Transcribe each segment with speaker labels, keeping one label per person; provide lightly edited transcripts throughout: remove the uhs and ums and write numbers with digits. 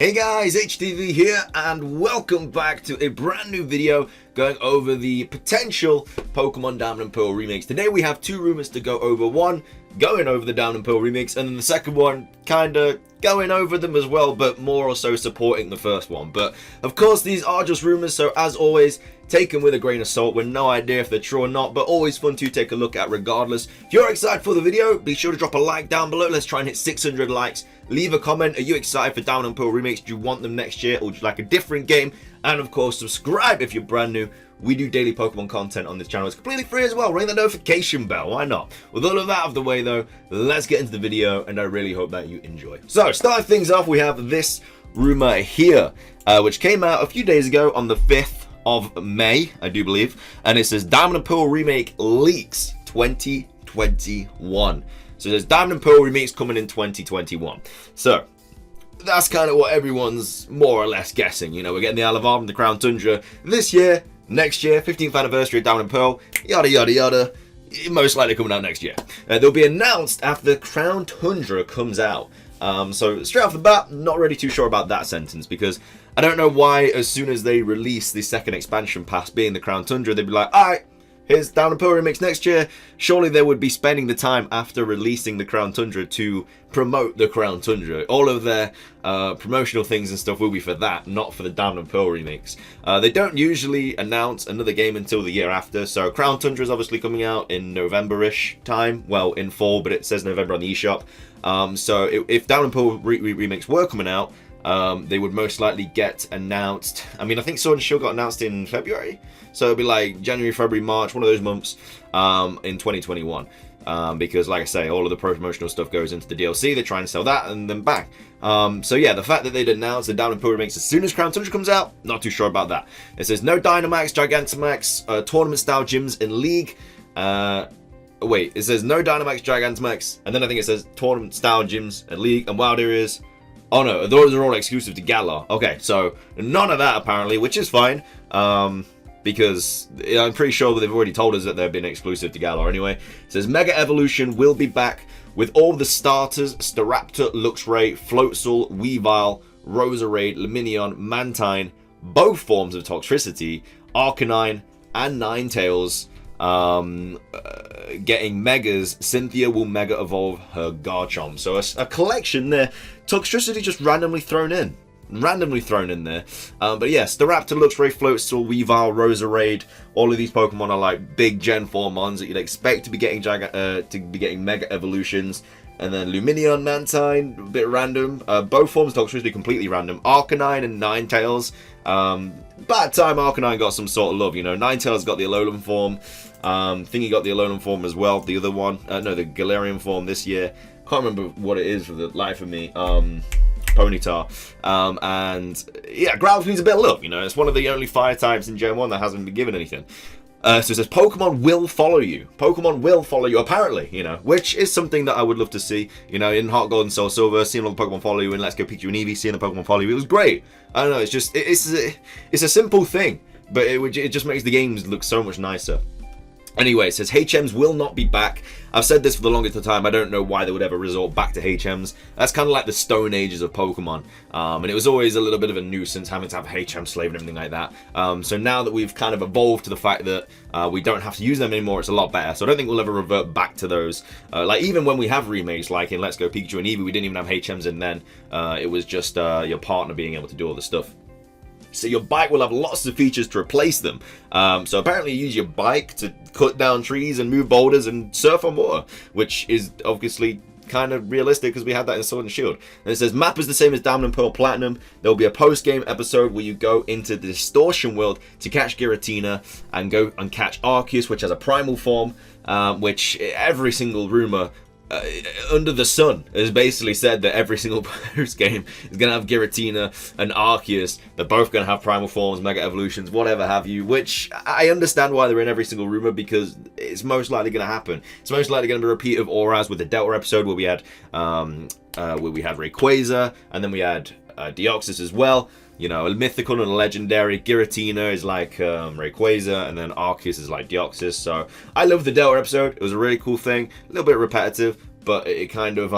Speaker 1: Hey guys, HDvee here, and welcome back to a brand new video going over the potential Pokemon Diamond and Pearl remakes. Today we have two rumors to go over. One, going over the Diamond and Pearl remakes, and then the second one, kinda going over them as well, but more or so supporting the first one. But of course, these are just rumors, so as always, take them with a grain of salt. We're no idea if they're true or not, but always fun to take a look at regardless. If you're excited for the video, be sure to drop a like down below. Let's try and hit 600 likes. Leave a comment. Are you excited for Diamond and Pearl remakes? Do you want them next year, or would you like a different game? And of course, subscribe if you're brand new. We do daily Pokemon content on this channel. It's completely free as well. Ring the notification bell. Why not? With all of that out of the way though, let's get into the video, and I really hope that you enjoy. So, starting things off, we have this rumor here, which came out a few days ago on the 5th of May, I do believe, and it says Diamond and Pearl remake leaks 2021. So there's Diamond and Pearl remakes coming in 2021. So that's kind of what everyone's more or less guessing. You know, we're getting the Alavarm and the Crown Tundra this year, next year, 15th anniversary of Diamond and Pearl, yada yada yada. Most likely coming out next year. They'll be announced after the Crown Tundra comes out. So straight off the bat, not really too sure about that sentence, because I don't know why as soon as they release the second expansion pass being the Crown Tundra, they'd be like, alright, here's Diamond and Pearl remix next year. Surely they would be spending the time after releasing the Crown Tundra to promote the Crown Tundra. All of their promotional things and stuff will be for that, not for the Diamond and Pearl remakes. They don't usually announce another game until the year after, so Crown Tundra is obviously coming out in November-ish time. Well, in fall, but it says November on the eShop. So if Diamond and Pearl remakes were coming out, they would most likely get announced. I mean, I think Sword and Shield got announced in February, so it'll be like January, February, March, one of those months in 2021. Because like I say, all of the promotional stuff goes into the DLC. They try and sell that and then back. So yeah, the fact that they'd announced the Diamond and Pearl remakes as soon as Crown Tundra comes out, not too sure about that. It says no Dynamax, Gigantamax, tournament style gyms in League. Wait, it says no Dynamax, Gigantamax, and then I think it says tournament style gyms and League and Wild Areas. Oh no, those are all exclusive to Galar. Okay, so none of that apparently, which is fine, because I'm pretty sure that they've already told us that they've been exclusive to Galar anyway. It says Mega Evolution will be back with all the starters: Staraptor, Luxray, Floatzel, Weavile, Roserade, Lumineon, Mantine, both forms of Toxtricity, Arcanine, and Ninetales. Getting Megas. Cynthia will Mega Evolve her Garchomp. So a collection there. Toxtricity just randomly thrown in there. But yes, Staraptor, Luxray, Floatzel, Weavile, Roserade, all of these Pokemon are like big Gen 4 mons that you'd expect to be getting Mega Evolutions. And then Lumineon, Mantine, a bit random. Both forms of Toxtricity completely random. Arcanine and Ninetales. Bad time Arcanine got some sort of love, you know. Ninetales got the Alolan form. Thingy got the Alolan form as well. The other one, no, the Galarian form this year. Can't remember what it is for the life of me. Ponyta. And yeah, Growlithe needs a bit of love, you know. It's one of the only fire types in Gen 1 that hasn't been given anything. So it says Pokemon will follow you. Pokemon will follow you, apparently, you know, which is something that I would love to see. You know, in Heart Gold and Soul Silver, seeing all the Pokemon follow you in Let's Go Pikachu and Eevee, seeing the Pokemon follow you, it was great. I don't know, it's just, it's a simple thing, but it just makes the games look so much nicer. Anyway, it says HMs will not be back. I've said this for the longest time. I don't know why they would ever resort back to HMs. That's kind of like the Stone Ages of Pokemon. And it was always a little bit of a nuisance having to have HM slave and everything like that. So now that we've kind of evolved to the fact that we don't have to use them anymore, it's a lot better. So I don't think we'll ever revert back to those. Like even when we have remakes, like in Let's Go Pikachu and Eevee, we didn't even have HMs in then. It was just your partner being able to do all the stuff. So your bike will have lots of features to replace them. So apparently you use your bike to cut down trees and move boulders and surf on water, which is obviously kind of realistic because we had that in Sword and Shield. And it says map is the same as Diamond and Pearl Platinum. There will be a post-game episode where you go into the Distortion world to catch Giratina and go and catch Arceus, which has a primal form, which every single rumor under the sun has basically said that every single post game is going to have Giratina and Arceus. They're both going to have primal forms, Mega Evolutions, whatever have you, which I understand why they're in every single rumor, because it's most likely going to happen. It's most likely going to be a repeat of Auras with the Delta episode where we had Rayquaza, and then we had Deoxys as well. You know, a mythical and a legendary. Giratina is like Rayquaza, and then Arceus is like Deoxys. So I love the Delta episode. It was a really cool thing. A little bit repetitive, but it kind of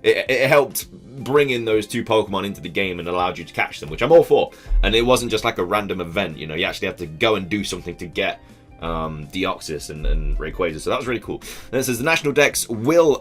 Speaker 1: it helped bring in those two Pokemon into the game and allowed you to catch them, which I'm all for. And it wasn't just like a random event, you know, you actually had to go and do something to get Deoxys and Rayquaza, so that was really cool. And it says the National Dex will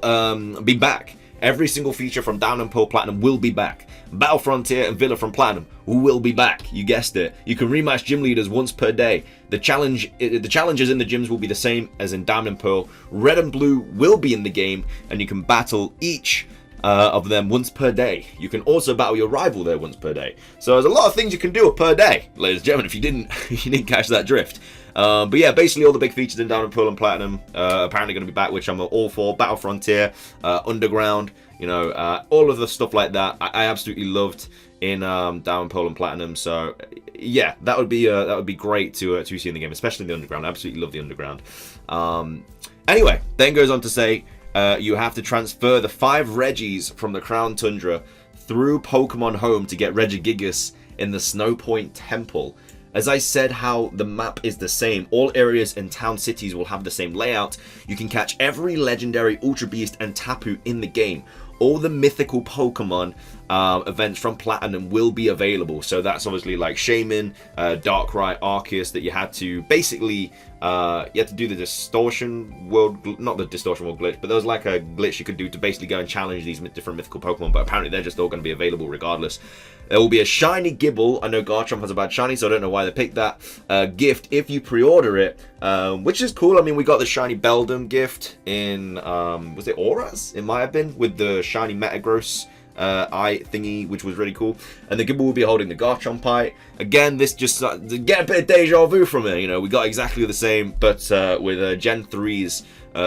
Speaker 1: be back. Every single feature from Diamond and Pearl Platinum will be back. Battle Frontier and Villa from Platinum will be back. You guessed it. You can rematch gym leaders once per day. The challenges in the gyms will be the same as in Diamond and Pearl. Red and Blue will be in the game, and you can battle each of them once per day. You can also battle your rival there once per day. So there's a lot of things you can do per day, ladies and gentlemen, if you didn't catch that drift. But yeah, basically all the big features in Diamond, Pearl, and Platinum apparently going to be back, which I'm all for. Battle Frontier, Underground, you know, all of the stuff like that. I absolutely loved in Diamond, Pearl, and Platinum. So yeah, that would be great to see in the game, especially the Underground. I absolutely love the Underground. Anyway, then goes on to say you have to transfer the 5 Reggies from the Crown Tundra through Pokemon Home to get Regigigas in the Snow Point Temple. As I said, how the map is the same. All areas and town cities will have the same layout. You can catch every legendary, Ultra Beast, and Tapu in the game. All the mythical Pokemon events from Platinum will be available. So that's obviously like Shaman, Darkrai, Arceus, that you had to basically, you had to do the Distortion World, not the Distortion World glitch, but there was like a glitch you could do to basically go and challenge these different mythical Pokemon, but apparently they're just all going to be available regardless. There will be a shiny Gibble. I know Garchomp has a bad shiny, so I don't know why they picked that gift if you pre-order it, which is cool. I mean, we got the shiny Beldum gift in, was it Auras? It might have been, with the shiny Metagross eye thingy, which was really cool. And the Gibble will be holding the Garchomp eye. Again, this just get a bit of deja vu from it. You know, we got exactly the same, but with Gen 3's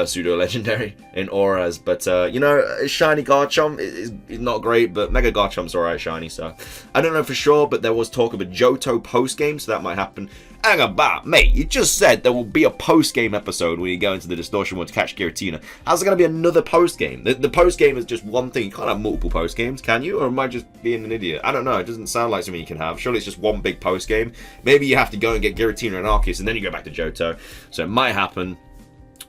Speaker 1: pseudo legendary in Auras. But you know, shiny Garchomp is not great, but Mega Garchomp's alright shiny. So I don't know for sure, but there was talk of a Johto post game, so that might happen. Hang about, mate, you just said there will be a post-game episode when you go into the Distortion World to catch Giratina. How's there going to be another post-game? The post-game is just one thing. You can't have multiple post-games, can you? Or am I just being an idiot? I don't know. It doesn't sound like something you can have. Surely it's just one big post-game. Maybe you have to go and get Giratina and Arceus, and then you go back to Johto. So it might happen.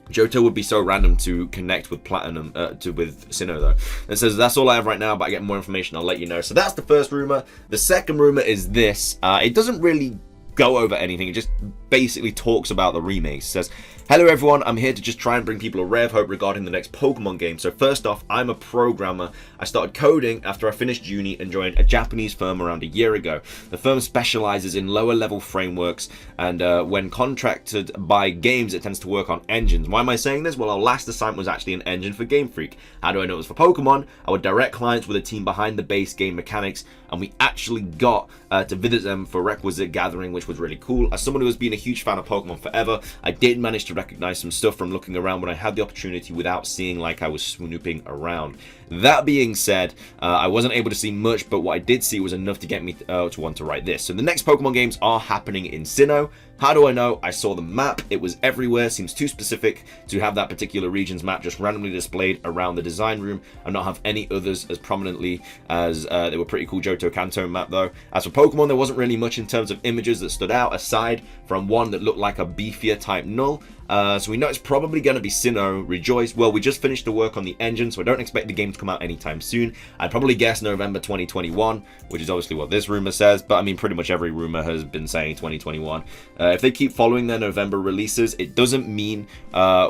Speaker 1: Johto would be so random to connect with Platinum, with Sinnoh though. It says, that's all I have right now, but I get more information, I'll let you know. So that's the first rumor. The second rumor is this. It doesn't really go over anything, it just basically talks about the remakes. It says, hello everyone, I'm here to just try and bring people a ray of hope regarding the next Pokemon game. So first off, I'm a programmer. I started coding after I finished uni and joined a Japanese firm around a year ago. The firm specializes in lower level frameworks, and when contracted by games, it tends to work on engines. Why am I saying this? Well, our last assignment was actually an engine for Game Freak. How do I know it was for Pokemon? I would direct clients with a team behind the base game mechanics, and we actually got to visit them for requisite gathering, which was really cool. As someone who has been a huge fan of Pokemon forever, I did manage to recognize some stuff from looking around when I had the opportunity without seeing like I was snooping around. That being said, I wasn't able to see much, but what I did see was enough to get me to want to write this. So the next Pokemon games are happening in Sinnoh. How do I know? I saw the map. It was everywhere. Seems too specific to have that particular region's map just randomly displayed around the design room and not have any others as prominently as they were pretty cool Johto Kanto map though. As for Pokemon, there wasn't really much in terms of images that stood out aside from one that looked like a beefier type null. So we know it's probably going to be Sinnoh, Rejoice. Well, we just finished the work on the engine, so I don't expect the game to come out anytime soon. I'd probably guess November 2021, which is obviously what this rumor says, but I mean pretty much every rumor has been saying 2021. If they keep following their November releases, it doesn't mean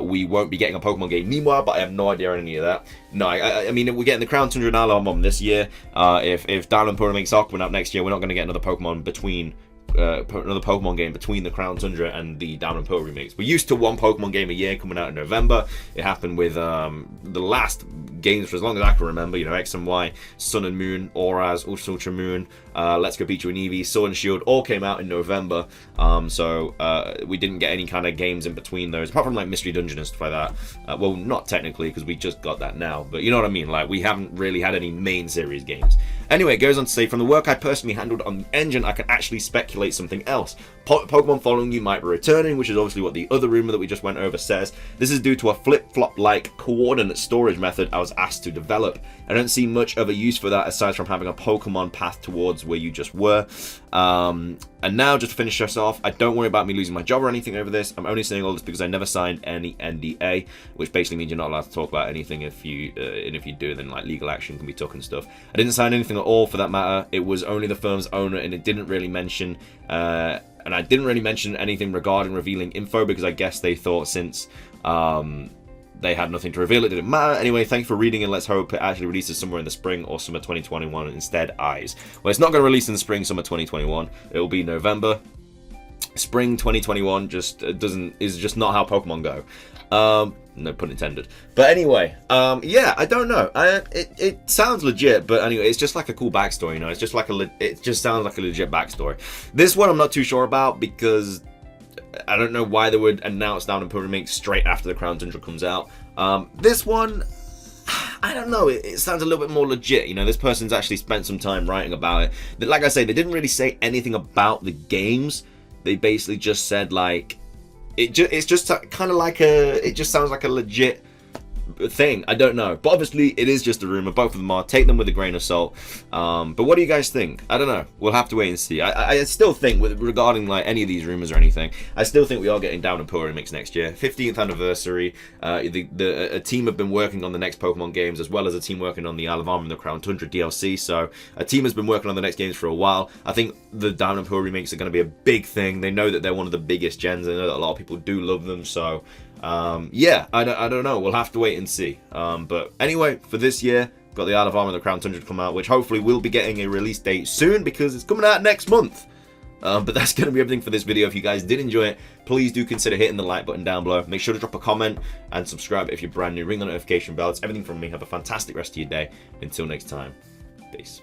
Speaker 1: we won't be getting a Pokemon game meanwhile, but I have no idea on any of that. No, I mean, we're getting the Crown Tundra and Alarm this year. If Diamond Pearl makes Aquaman out next year, we're not going to get another Pokemon between another Pokemon game between the Crown Tundra and the Diamond Pearl remakes. We're used to one Pokemon game a year coming out in November. It happened with the last games for as long as I can remember, you know, X and Y, Sun and Moon, Auras, Ultra Moon, Let's Go Pikachu and Eevee, Sword and Shield, all came out in November. So we didn't get any kind of games in between those, apart from like Mystery Dungeon and stuff like that. Well, not technically, because we just got that now, but you know what I mean, like we haven't really had any main series games. Anyway, it goes on to say, from the work I personally handled on the engine, I can actually speculate something else. Pokemon following you might be returning, which is obviously what the other rumor that we just went over says. This is due to a flip-flop-like coordinate storage method I was asked to develop. I don't see much of a use for that aside from having a Pokemon path towards where you just were. And now, just to finish us off, I don't worry about me losing my job or anything over this. I'm only saying all this because I never signed any NDA, which basically means you're not allowed to talk about anything. If you do, then like legal action can be took and stuff. I didn't sign anything at all for that matter. It was only the firm's owner, and it didn't really mention. And I didn't really mention anything regarding revealing info because I guess they thought since they had nothing to reveal, it didn't matter. Anyway, thanks for reading, and let's hope it actually releases somewhere in the spring or summer 2021 instead. Eyes. Well, it's not going to release in the spring, summer 2021. It will be November. Spring 2021 is just not how Pokemon go. No pun intended. But anyway, yeah, I don't know. It sounds legit, but anyway, it's just like a cool backstory, you know. It's just like it just sounds like a legit backstory. This one I'm not too sure about because I don't know why they would announce Downpour Remakes straight after the Crown Tundra comes out. This one, I don't know. It sounds a little bit more legit. You know, this person's actually spent some time writing about it. But like I say, they didn't really say anything about the games. They basically just said like it's just kind of like it just sounds like a legit thing. I don't know, but obviously it is just a rumor. Both of them are. Take them with a grain of salt. But what do you guys think? I don't know. We'll have to wait and see. I still think regarding like any of these rumors or anything, I still think we are getting Downpour Remix next year. 15th anniversary. A team have been working on the next Pokemon games, as well as a team working on the Isle of Arm and the Crown Tundra DLC. So a team has been working on the next games for a while. I think the Downpour Remakes are going to be a big thing. They know that they're one of the biggest gens. They know that a lot of people do love them. So yeah, I don't know. We'll have to wait and see. But anyway, for this year, got the Isle of Arm and the Crown Tundra to come out, which hopefully will be getting a release date soon because it's coming out next month. But that's going to be everything for this video. If you guys did enjoy it, please do consider hitting the like button down below. Make sure to drop a comment and subscribe if you're brand new. Ring the notification bell. It's everything from me. Have a fantastic rest of your day. Until next time, peace.